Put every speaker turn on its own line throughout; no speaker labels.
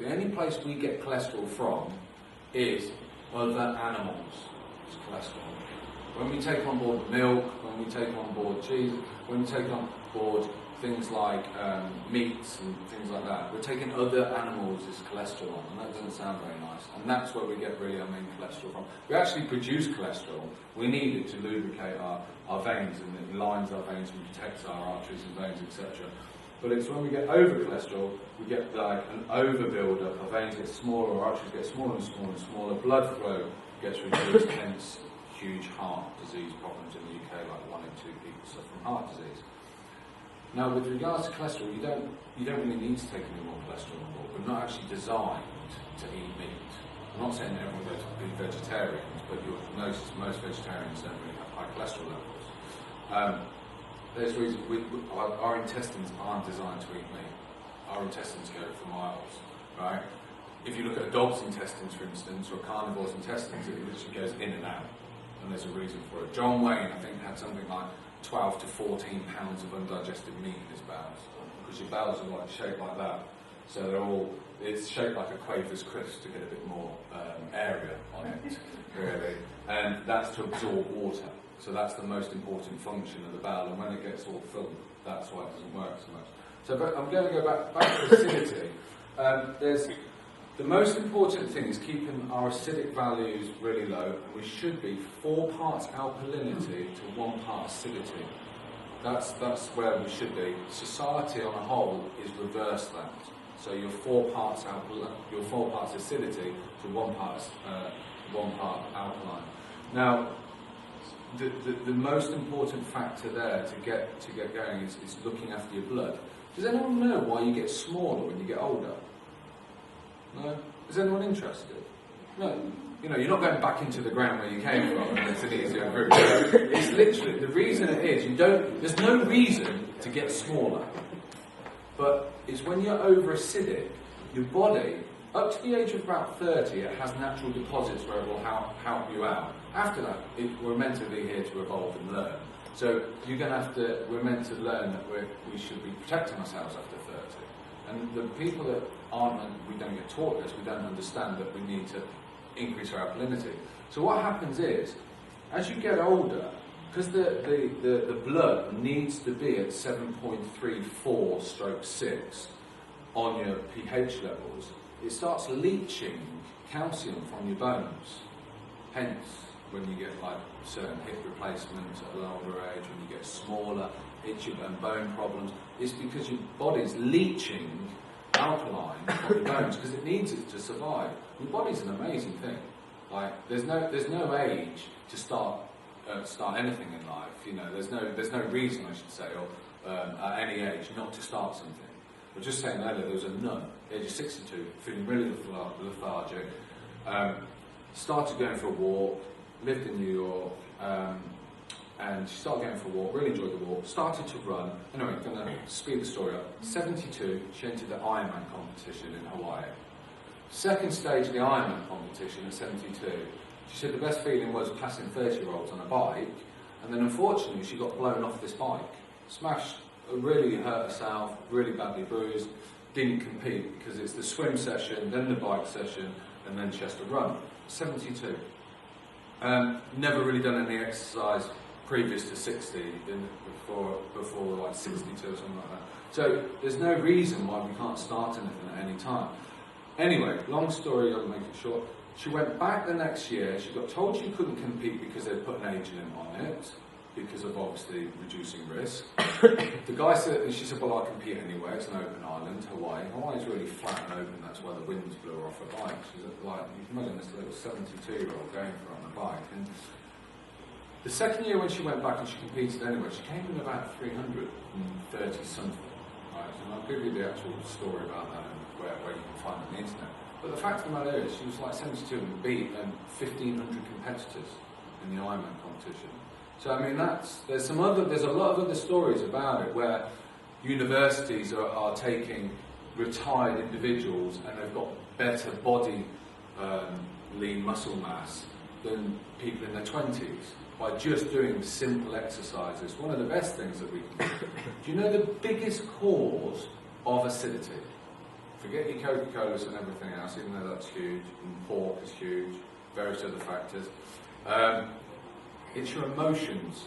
The only place we get cholesterol from is other animals. It's cholesterol. When we take on board milk, when we take on board cheese, when we take on board things like meats and things like that, we're taking other animals as cholesterol, and that doesn't sound very nice. And that's where we get really our main cholesterol from. We actually produce cholesterol. We need it to lubricate our veins, and it lines our veins and protects our arteries and veins, etc. But it's when we get over cholesterol, we get like an overbuild-up. Our veins get smaller, our arteries get smaller and smaller and smaller. Blood flow gets reduced, hence huge heart disease problems in the UK, like 1 in 2 people suffer from heart disease. Now, with regards to cholesterol, you don't really need to take any more cholesterol on board. We're not actually designed to eat meat. I'm not saying everyone goes to be vegetarians, but you'll notice most vegetarians don't really have high cholesterol levels. There's reasons our intestines aren't designed to eat meat. Our intestines go for miles, right? If you look at a dog's intestines, for instance, or a carnivore's intestines, it literally goes in and out, and there's a reason for it. John Wayne, I think, had something like 12 to 14 pounds of undigested meat in his bowels, because your bowels are like shaped like that, so it's shaped like a Quaver's crisp to get a bit more area on it, really, and that's to absorb water. So that's the most important function of the bowel, and when it gets all filled, that's why it doesn't work so much. So, but I'm going to go back to acidity. The most important thing is keeping our acidic values really low, and we should be 4 parts alkalinity to 1 part acidity. That's where we should be. Society on a whole is reverse that. So you're 4 parts acidity to 1 part alkaline. Now, the most important factor there to get going is looking after your blood. Does anyone know why you get smaller when you get older? No? Is anyone interested? No. You know, you're not going back into the ground where you came from and it's an easier route. It's literally, the reason it is, there's no reason to get smaller. But it's when you're over-acidic, your body, up to the age of about 30, it has natural deposits where it will help you out. After that, we're meant to be here to evolve and learn. So we're meant to learn that we should be protecting ourselves after 30. And the people that we don't get taught this, we don't understand that we need to increase our alkalinity. So what happens is, as you get older, because the blood needs to be at 7.34/6 on your pH levels, it starts leaching calcium from your bones. Hence, when you get like certain hip replacements at an older age, when you get smaller, itchy and bone problems, it's because your body's leaching alkaline from your bones because it needs it to survive. Your body's an amazing thing. Like there's no age to start anything in life. You know, there's no reason, I should say, or at any age not to start something. I was just saying earlier, there was a nun, at the age of 62, feeling really lethargic, started going for a walk, lived in New York, and she started going for a walk, really enjoyed the walk, started to run. Anyway, I'm going to speed the story up. 72, she entered the Ironman competition in Hawaii. Second stage of the Ironman competition at 72, she said the best feeling was passing 30-year-olds on a bike, and then unfortunately she got blown off this bike, smashed, really hurt herself, really badly bruised, didn't compete because it's the swim session, then the bike session, and then she has to run. 72. Never really done any exercise previous to 60, before like 62 or something like that. So there's no reason why we can't start anything at any time. Anyway, long story, I'll make it short. She went back the next year. She got told she couldn't compete because they'd put an age limit on it, because of obviously reducing risk. The guy said, and she said, well, I'll compete anyway. It's an open island, Hawaii. Hawaii's really flat and open. That's why the winds blew her off her bike. She's like, you can imagine this little 72-year-old going for it on a bike. And the second year when she went back and she competed anyway, she came in about 330 something. Right? And I'll give you the actual story about that and where you can find it on the internet. But the fact of the matter is, she was like 72 and beat 1,500 competitors in the Ironman competition. So I mean, there's a lot of other stories about it where universities are taking retired individuals and they've got better body lean muscle mass than people in their 20s by just doing simple exercises. One of the best things that we can do. Do you know the biggest cause of acidity Forget your Coca-Colas and everything else, even though that's huge, and pork is huge, various other factors. It's your emotions.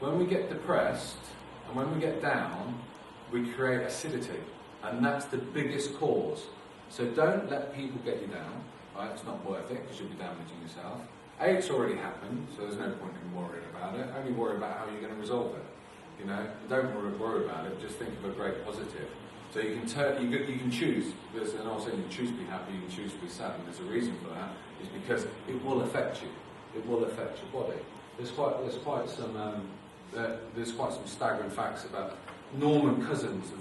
When we get depressed and when we get down, we create acidity, and that's the biggest cause. So don't let people get you down, right? It's not worth it because you'll be damaging yourself. It's already happened, so there's no point in worrying about it. Only worry about how you're going to resolve it. You know, don't worry about it. Just think of a great positive. So you can choose. There's an old saying: you choose to be happy, you can choose to be sad. And there's a reason for that. Is because it will affect you. It will affect your body. There's quite some staggering facts about Norman Cousins.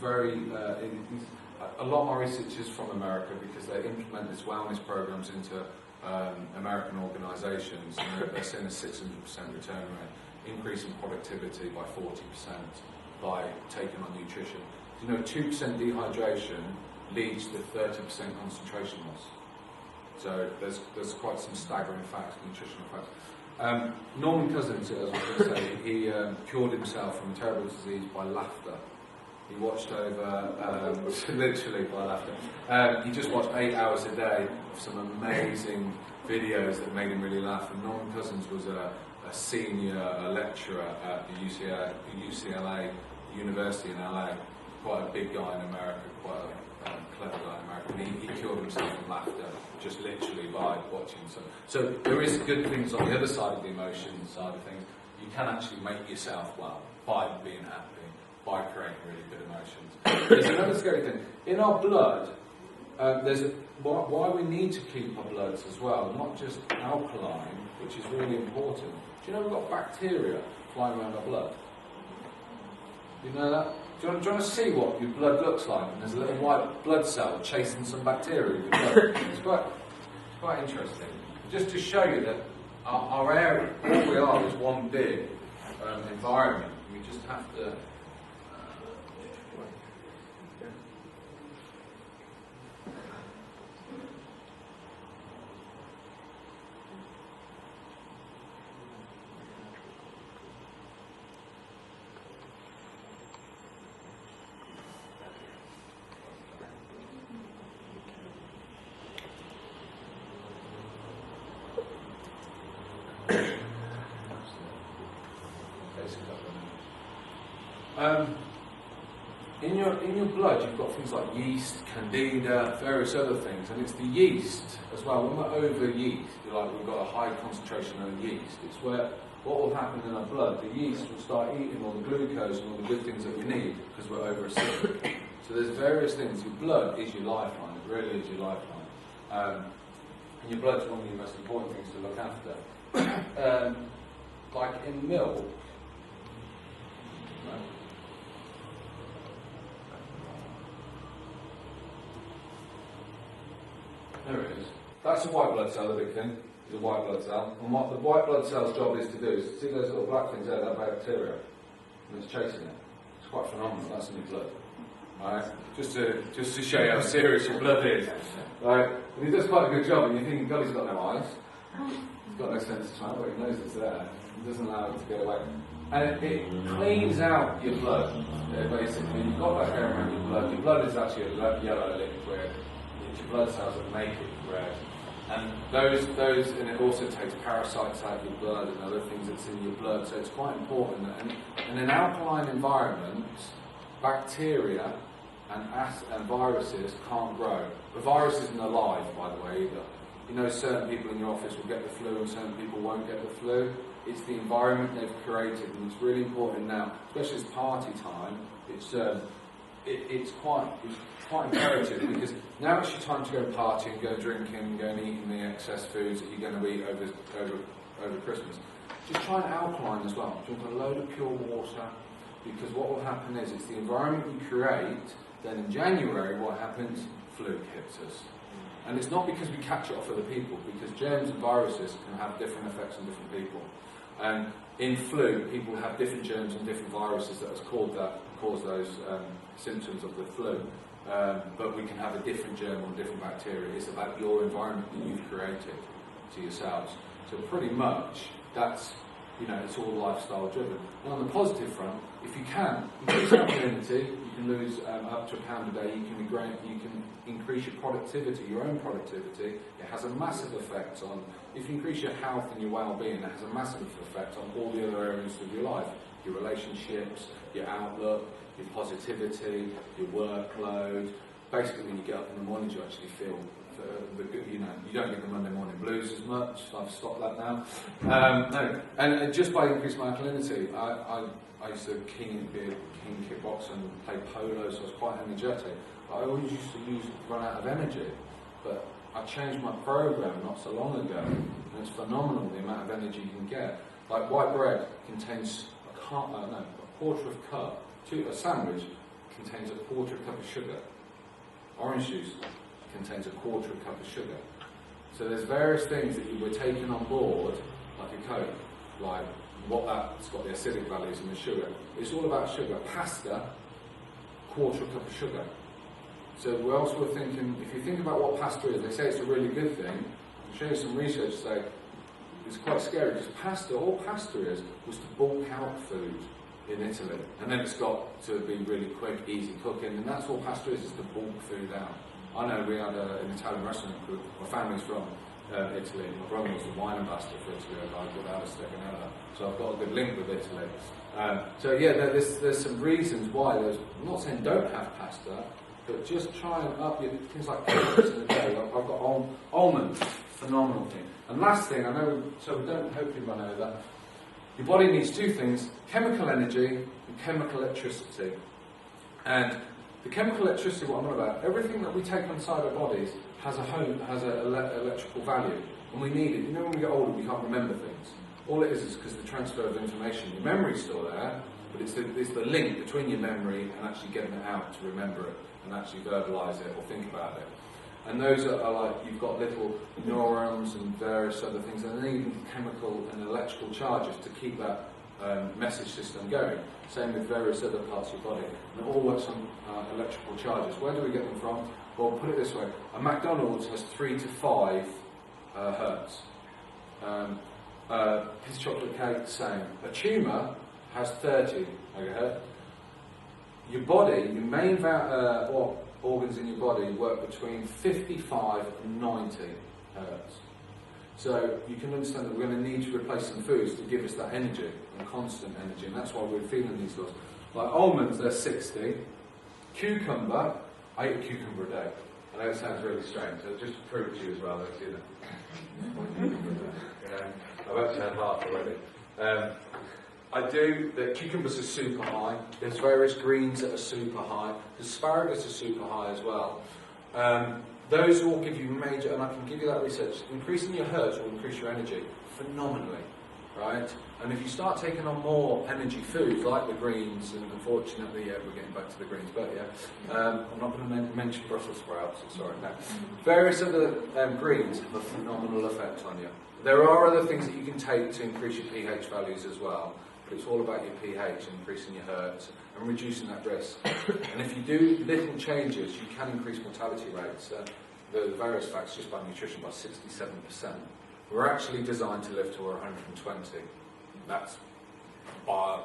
A lot of my research is from America because they implement these wellness programs into American organisations, and they're seeing a 600% return rate, increase in productivity by 40% by taking on nutrition. You know, 2% dehydration leads to 30% concentration loss. So there's quite some staggering facts, nutritional facts. Norman Cousins, as I was going to say, he cured himself from a terrible disease by laughter. He watched over, literally by laughter. He just watched 8 hours a day of some amazing videos that made him really laugh. And Norman Cousins was a senior lecturer at the UCLA University in LA. Quite a big guy in America, quite a clever guy in America. And he cured himself from laughter, just literally by watching some. So there is good things on the other side of the emotion side of things. You can actually make yourself well by being happy, by creating really good emotions. There's another scary thing. In our blood, why we need to keep our bloods as well, not just alkaline, which is really important. Do you know we've got bacteria flying around our blood? You know that? Do you want to see what your blood looks like? And there's a little white blood cell chasing some bacteria in your blood. It's quite interesting. Just to show you that our area, all we are is one big environment. We just have to... In your blood, you've got things like yeast, candida, various other things, and it's the yeast as well. When we're over yeast, we've got a high concentration of yeast. It's where what will happen in our blood, the yeast will start eating all the glucose and all the good things that we need because we're over acidic. So there's various things. Your blood is your lifeline. It really is your lifeline. And your blood's one of the most important things to look after. Like in milk. Right? There it is. That's a white blood cell, the big thing. It's a white blood cell. And what the white blood cell's job is to do is, see those little black things there, that bacteria? And it's chasing it. It's quite phenomenal. That's in your blood. Right? Just to show you how serious your blood is. Right? And he does quite a good job, and you're thinking, God, he's got no eyes. He's got no sense of smell, but he knows it's there. He doesn't allow it to get away. And it cleans out your blood, basically. You've got bacteria around your blood. Your blood is actually a yellow liquid. It's your blood cells that make it red. And and it also takes parasites out of your blood and other things that's in your blood. So it's quite important. And in an alkaline environment, bacteria and viruses can't grow. The virus isn't alive, by the way, either. You know, certain people in your office will get the flu and certain people won't get the flu. It's the environment they've created, and it's really important now, especially as party time. It's quite imperative because now it's your time to go partying, go drinking, go and eating the excess foods that you're going to eat over Christmas. Just try and alkaline as well. Drink a load of pure water, because what will happen is it's the environment you create. Then in January, what happens? Flu hits us. And it's not because we catch it off other people, because germs and viruses can have different effects on different people. And in flu, people have different germs and different viruses that cause those symptoms of the flu. But we can have a different germ or different bacteria. It's about your environment that you've created to yourselves. So pretty much, that's, it's all lifestyle driven. And on the positive front, if you can increase our immunity, you can can lose up to £1 a day. You can increase your productivity, your own productivity. It has a massive effect on, if you increase your health and your well-being, it has a massive effect on all the other areas of your life. Your relationships, your outlook, your positivity, your workload. Basically, when you get up in the morning, you actually feel you don't get the Monday morning blues as much. I've stopped that now. No, and just by increasing my alkalinity, I used to be a keen kickboxer and play polo, so I was quite energetic. But I always used to run out of energy. But I changed my program not so long ago, and it's phenomenal the amount of energy you can get. Like white bread contains a quarter of a cup. A sandwich contains a quarter of a cup of sugar. Orange juice contains a quarter of a cup of sugar. So there's various things that we're taking on board, like a Coke, like what that's got the acidic values and the sugar. It's all about sugar. Pasta, quarter of a cup of sugar. So we also were thinking, if you think about what pasta is, they say it's a really good thing. I'm showing some research say it's quite scary because all pasta is was to bulk out food in Italy, and then it's got to be really quick, easy cooking, and that's all pasta is to bulk food out. I know we had an Italian restaurant group. My family's from Italy. My brother was the wine ambassador for Italy. I got out of Steganella, so I've got a good link with Italy. So yeah, there's some reasons why. I'm not saying don't have pasta, but just try and up your things like carrots in the day. I've got almonds, phenomenal thing. And last thing, I know, so we don't hopefully run over that. Your body needs two things: chemical energy and chemical electricity. And the chemical electricity, what I'm on about, everything that we take inside our bodies has an electrical value, and we need it. You know, when we get older, we can't remember things. All it is because the transfer of information. Your memory's still there, but it's the link between your memory and actually getting it out to remember it and actually verbalise it or think about it. And those are like, you've got little neurons and various other things, and they need chemical and electrical charges to keep that message system going. Same with various other parts of your body. And it all works on electrical charges. Where do we get them from? Well, put it this way. A McDonald's has 3 to 5 hertz. Piece of chocolate cake, same. A tumour has 30 megahertz. Your body, your main organs in your body work between 55 and 90 hertz. So you can understand that we're going to need to replace some foods to give us that energy, and constant energy, and that's why we're feeling these laws. Like almonds, they're 60. Cucumber, I eat a cucumber a day. I know it sounds really strange, so just to prove to you as well, let's see that. I've actually had half already. The cucumbers are super high. There's various greens that are super high. The asparagus are super high as well. Those all give you major, and I can give you that research, increasing your hertz will increase your energy phenomenally, right? And if you start taking on more energy foods, like the greens, and unfortunately, yeah, we're getting back to the greens, but yeah, I'm not going to mention Brussels sprouts, sorry, no. Various other greens have a phenomenal effect on you. There are other things that you can take to increase your pH values as well. It's all about your pH, increasing your hertz and reducing that risk. And if you do little changes, you can increase mortality rates. The various facts just by nutrition by 67%. We're actually designed to live to 120. That's by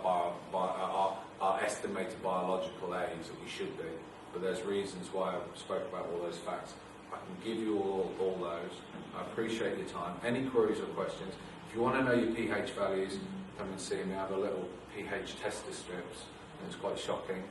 our estimated biological age that we should be. But there's reasons why I spoke about all those facts. I can give you all those. I appreciate your time. Any queries or questions? If you want to know your pH values, come and see me. I have a little pH tester strips, and it's quite shocking.